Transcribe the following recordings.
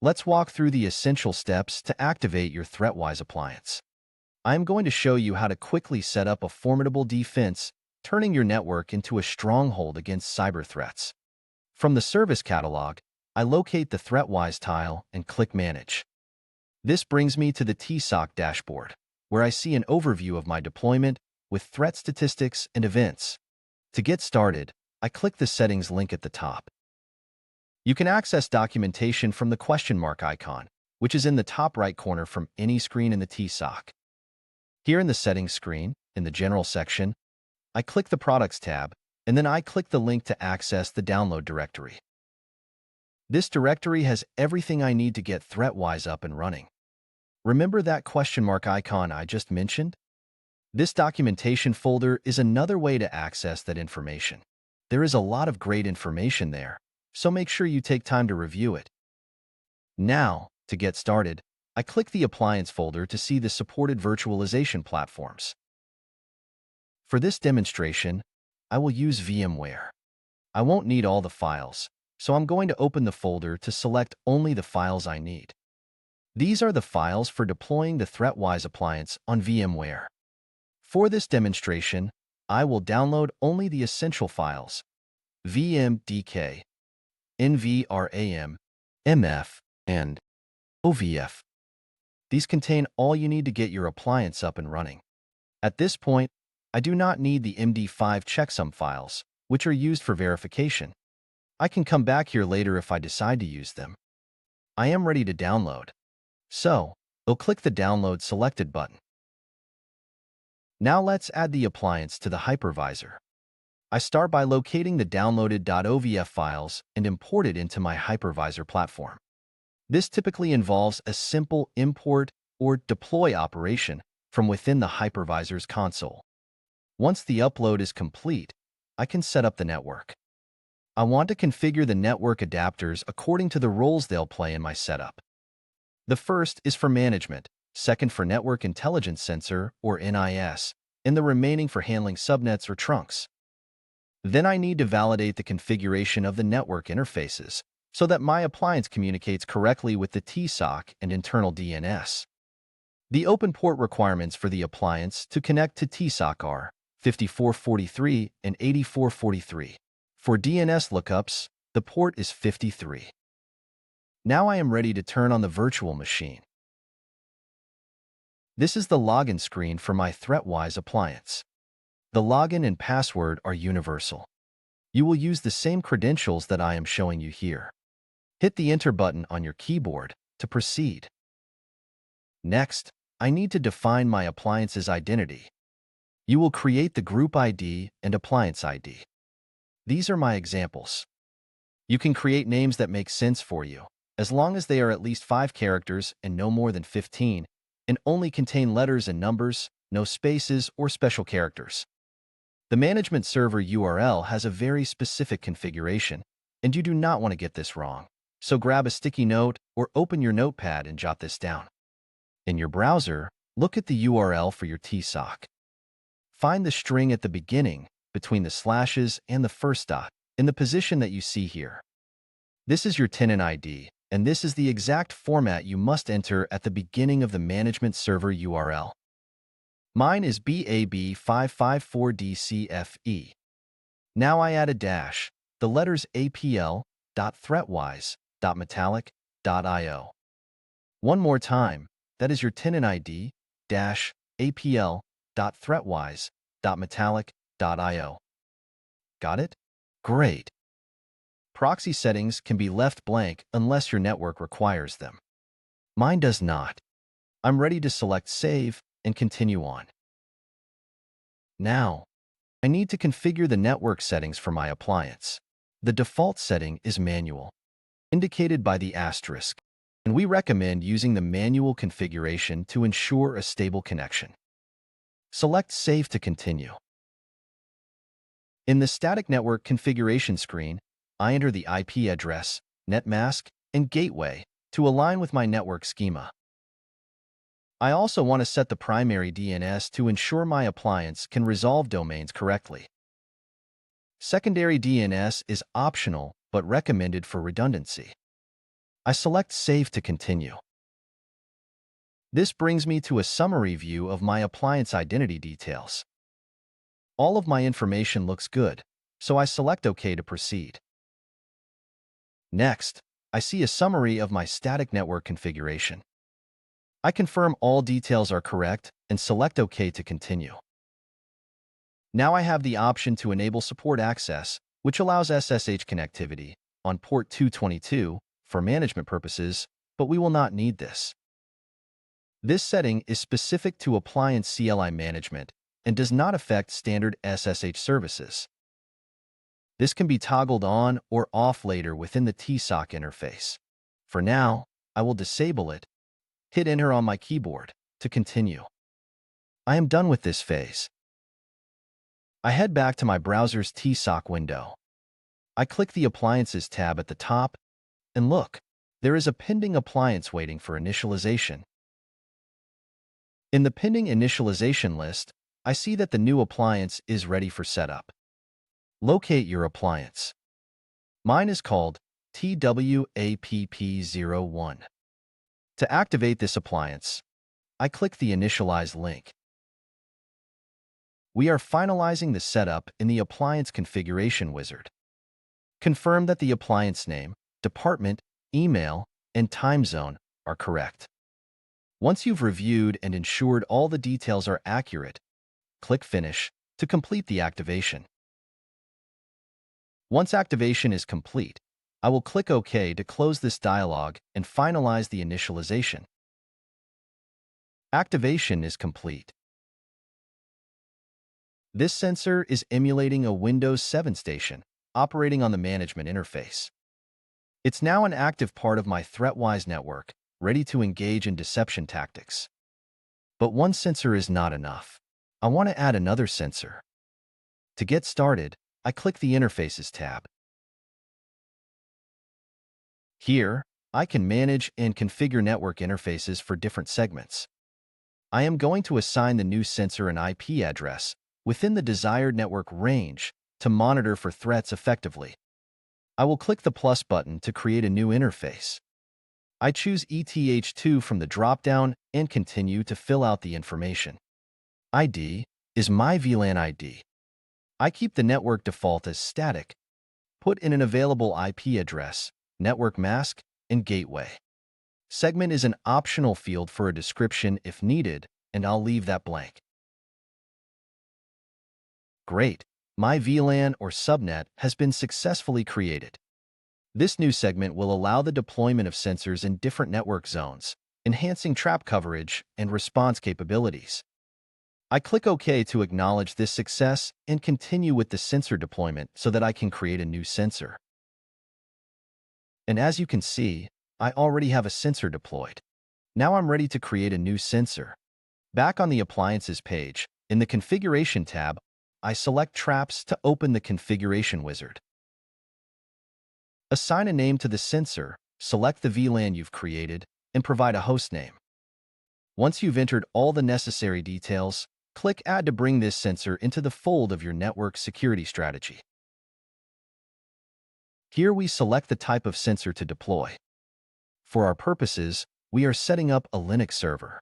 Let's walk through the essential steps to activate your Threatwise appliance. I am going to show you how to quickly set up a formidable defense, turning your network into a stronghold against cyber threats. From the service catalog, I locate the Threatwise tile and click Manage. This brings me to the TSOC dashboard, where I see an overview of my deployment with threat statistics and events. To get started, I click the Settings link at the top. You can access documentation from the question mark icon, which is in the top right corner from any screen in the TSOC. Here in the Settings screen, in the General section, I click the Products tab, and then I click the link to access the download directory. This directory has everything I need to get Threatwise up and running. Remember that question mark icon I just mentioned? This documentation folder is another way to access that information. There is a lot of great information there, so make sure you take time to review it. Now, to get started, I click the Appliance folder to see the supported virtualization platforms. For this demonstration, I will use VMware. I won't need all the files, so I'm going to open the folder to select only the files I need. These are the files for deploying the Threatwise appliance on VMware. For this demonstration, I will download only the essential files: VMDK, NVRAM, MF, and OVF. These contain all you need to get your appliance up and running. At this point, I do not need the MD5 checksum files, which are used for verification. I can come back here later if I decide to use them. I am ready to download. So, I'll click the Download Selected button. Now let's add the appliance to the hypervisor. I start by locating the downloaded .ovf files and import it into my hypervisor platform. This typically involves a simple import or deploy operation from within the hypervisor's console. Once the upload is complete, I can set up the network. I want to configure the network adapters according to the roles they'll play in my setup. The first is for management, second for network intelligence sensor or NIS, and the remaining for handling subnets or trunks. Then I need to validate the configuration of the network interfaces so that my appliance communicates correctly with the TSOC and internal DNS. The open port requirements for the appliance to connect to TSOC are 5443 and 8443. For DNS lookups, the port is 53. Now I am ready to turn on the virtual machine. This is the login screen for my Threatwise appliance. The login and password are universal. You will use the same credentials that I am showing you here. Hit the Enter button on your keyboard to proceed. Next, I need to define my appliance's identity. You will create the group ID and appliance ID. These are my examples. You can create names that make sense for you, as long as they are at least 5 characters and no more than 15, and only contain letters and numbers, no spaces or special characters. The management server URL has a very specific configuration, and you do not want to get this wrong. So grab a sticky note or open your notepad and jot this down. In your browser, look at the URL for your TSOC. Find the string at the beginning, between the slashes and the first dot, in the position that you see here. This is your tenant ID, and this is the exact format you must enter at the beginning of the management server URL. Mine is BAB554DCFE. Now I add a dash, the letters apl.threatwise.metallic.io. One more time, that is your tenant ID, dash, apl.threatwise.metallic.io. Got it? Great. Proxy settings can be left blank unless your network requires them. Mine does not. I'm ready to select Save and continue on. Now, I need to configure the network settings for my appliance. The default setting is manual, indicated by the asterisk, and we recommend using the manual configuration to ensure a stable connection. Select Save to continue. In the static network configuration screen, I enter the IP address, netmask, and gateway to align with my network schema. I also want to set the primary DNS to ensure my appliance can resolve domains correctly. Secondary DNS is optional but recommended for redundancy. I select Save to continue. This brings me to a summary view of my appliance identity details. All of my information looks good, so I select OK to proceed. Next, I see a summary of my static network configuration. I confirm all details are correct and select OK to continue. Now I have the option to enable support access, which allows SSH connectivity on port 222 for management purposes, but we will not need this. This setting is specific to appliance CLI management and does not affect standard SSH services. This can be toggled on or off later within the TSOC interface. For now, I will disable it. Hit Enter on my keyboard to continue. I am done with this phase. I head back to my browser's TSOC window. I click the Appliances tab at the top, and look, there is a pending appliance waiting for initialization. In the pending initialization list, I see that the new appliance is ready for setup. Locate your appliance. Mine is called TWAPP01. To activate this appliance, I click the Initialize link. We are finalizing the setup in the Appliance Configuration Wizard. Confirm that the appliance name, department, email, and time zone are correct. Once you've reviewed and ensured all the details are accurate, click Finish to complete the activation. Once activation is complete, I will click OK to close this dialog and finalize the initialization. Activation is complete. This sensor is emulating a Windows 7 station operating on the management interface. It's now an active part of my Threatwise network, ready to engage in deception tactics. But one sensor is not enough. I want to add another sensor. To get started, I click the Interfaces tab. Here, I can manage and configure network interfaces for different segments. I am going to assign the new sensor an IP address within the desired network range to monitor for threats effectively. I will click the plus button to create a new interface. I choose ETH2 from the dropdown and continue to fill out the information. ID is my VLAN ID. I keep the network default as static. Put in an available IP address, network mask, and gateway. Segment is an optional field for a description if needed, and I'll leave that blank. Great! My VLAN or subnet has been successfully created. This new segment will allow the deployment of sensors in different network zones, enhancing trap coverage and response capabilities. I click OK to acknowledge this success and continue with the sensor deployment so that I can create a new sensor. And as you can see, I already have a sensor deployed. Now I'm ready to create a new sensor. Back on the Appliances page, in the Configuration tab, I select Traps to open the Configuration Wizard. Assign a name to the sensor, select the VLAN you've created, and provide a host name. Once you've entered all the necessary details, click Add to bring this sensor into the fold of your network security strategy. Here we select the type of sensor to deploy. For our purposes, we are setting up a Linux server.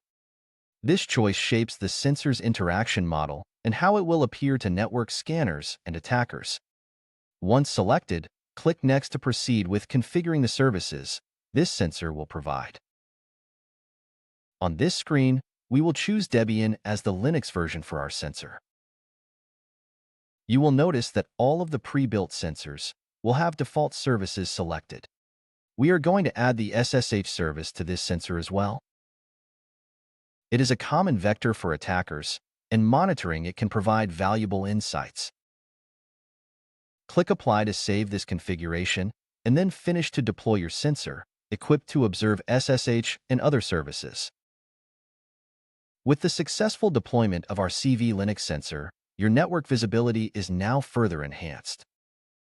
This choice shapes the sensor's interaction model and how it will appear to network scanners and attackers. Once selected, click Next to proceed with configuring the services this sensor will provide. On this screen, we will choose Debian as the Linux version for our sensor. You will notice that all of the pre-built sensors will have default services selected. We are going to add the SSH service to this sensor as well. It is a common vector for attackers, and monitoring it can provide valuable insights. Click Apply to save this configuration, and then Finish to deploy your sensor, equipped to observe SSH and other services. With the successful deployment of our CV Linux sensor, your network visibility is now further enhanced.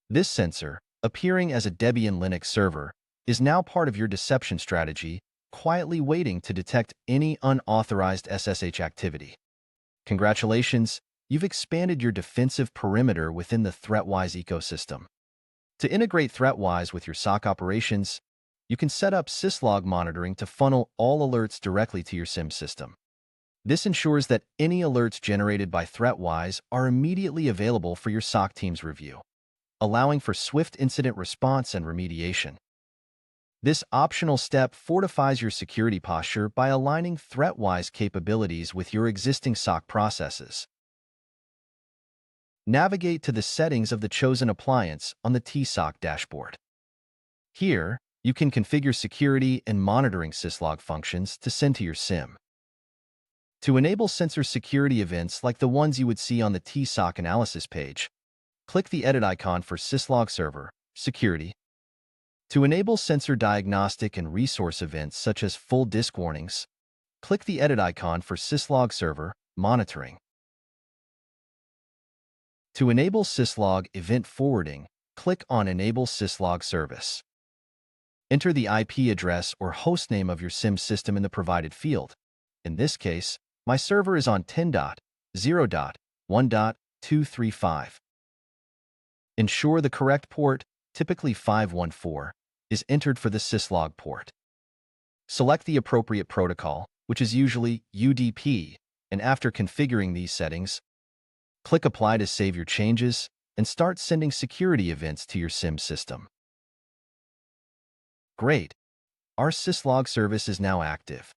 This sensor, appearing as a Debian Linux server, is now part of your deception strategy, quietly waiting to detect any unauthorized SSH activity. Congratulations, you've expanded your defensive perimeter within the Threatwise ecosystem. To integrate Threatwise with your SOC operations, You can set up Syslog monitoring to funnel all alerts directly to your SIEM system. This ensures that any alerts generated by Threatwise are immediately available for your SOC team's review, allowing for swift incident response and remediation. This optional step fortifies your security posture by aligning Threatwise capabilities with your existing SOC processes. Navigate to the settings of the chosen appliance on the TSOC dashboard. Here, you can configure security and monitoring Syslog functions to send to your SIEM. To enable sensor security events like the ones you would see on the TSOC analysis page, click the edit icon for Syslog Server, Security. To enable sensor diagnostic and resource events such as full disk warnings, click the edit icon for Syslog Server, Monitoring. To enable Syslog event forwarding, click on Enable Syslog Service. Enter the IP address or hostname of your SIEM system in the provided field. In this case, my server is on 10.0.1.235. Ensure the correct port, typically 514, is entered for the Syslog port. Select the appropriate protocol, which is usually UDP, and after configuring these settings, click Apply to save your changes and start sending security events to your SIEM system. Great! Our Syslog service is now active.